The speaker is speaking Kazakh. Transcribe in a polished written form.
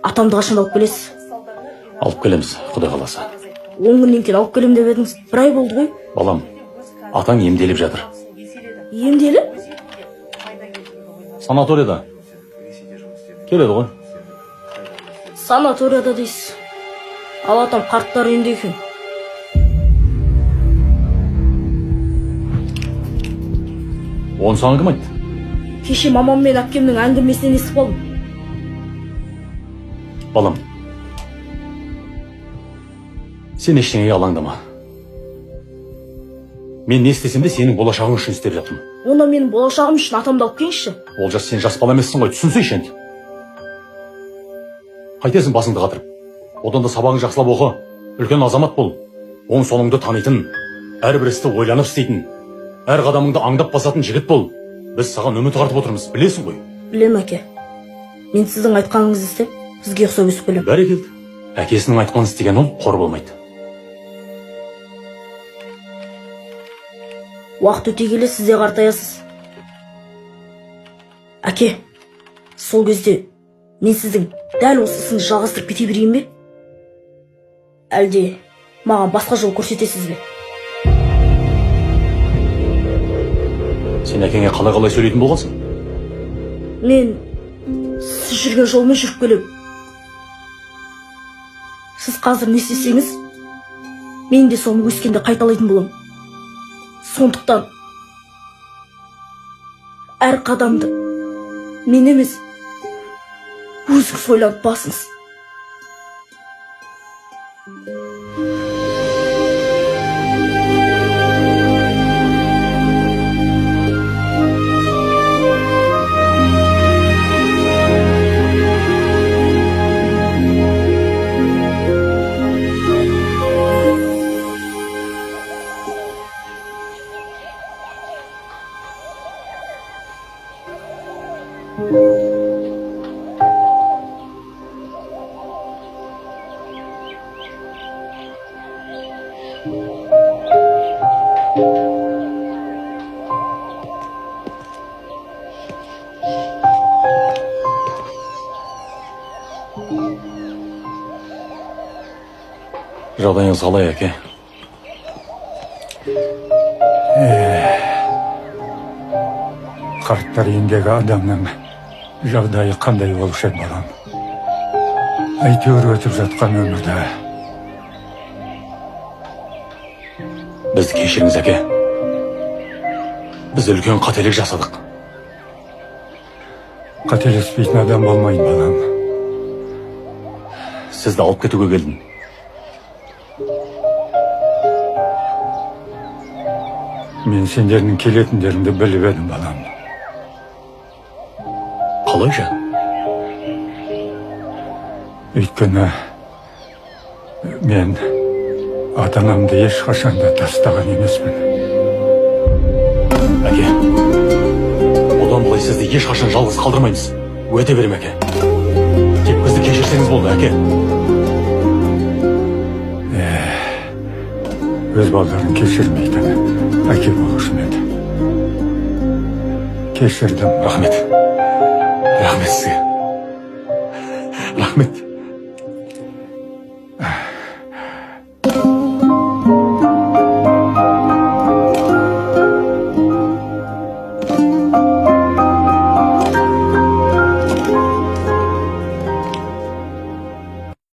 Атамды қашан алып келесіз? Алып келеміз, Құдай қаласа. 10 күннен кейін алып келем деп едіңіз. Бір ай болды ғой. Балам, атаң емделіп жатыр. Емделіп? Санаторияда. Келеді ғой. Санаторияда дейсіз. Ал атам қарттар үйінде екен. Оны саған кім айтты? Кеше мамам мен әпкемнің әңгімесінен естіп қалдым. Балам, сен ештеңеге алаңдама. Мен не істесем де сенің болашағың үшін істеп жатырмын. Оны менің болашағым үшін атамды алып келіңізші. Олжас, сен жас бала емессің ғой, түсінсейші енді. Қайтесің басыңды қатырып. Одан да сабағың жақсылап оқы. Үлкен азамат бол. Оң солыңды танитын, әрбір істі ойланып істейтін, әр қадамыңды аңдап басатын жігіт бол. Біз саған үміт артып отырмыз, білесің ғой. Білем, әке. Мен сіздің айтқаныңызды істеп, сізге ұқсап өсіп келем. Бәрекелді. Әкесінің айтқанын істеген ол қор болмайды. Уақыт өте келе сіз де қартаясыз. Әке, сол кезде мен сіздің дәл осы ісіңізді жалғастырып кете берейін бе? Әлде маған басқа жол көрсетесіз бе? Сен әкеңе қалай сөйлейтін болғансың? Мен сіз жүрген жолмен жүріп келем. Сіз қазір не істесеңіз, мен де соны өскенде қайталайтын болам. Сондықтан әр қадамды мен емес, өзіңіз ойланып басыңыз. Жағдайыңыз қалай, әке? Қарттар үйіндегі адамның жағдайы қандай болушы еді, балам? Әйтеуір өтіп жатқан өмірді. Бізді кешіріңіз, әке. Біз үлкен қателік жасадық. Қателеспейтін адам болмайын, балам. Сізді алып кетуге келдім. Мен сендердің келетіндеріңді біліп едім, балам. Қалайша? Өйткені мен ата-анамды ешқашан да тастаған емеспін. Әке, одан былай сізді ешқашан жалғыз қалдырмаймыз. Уәде берем, әке. Тек бізді кешірсеңіз болды, әке. Өз балдарын кешірмейтін әке болушым еді. Кешірдім. Рахмет. Рахмет сізге. Рахмет.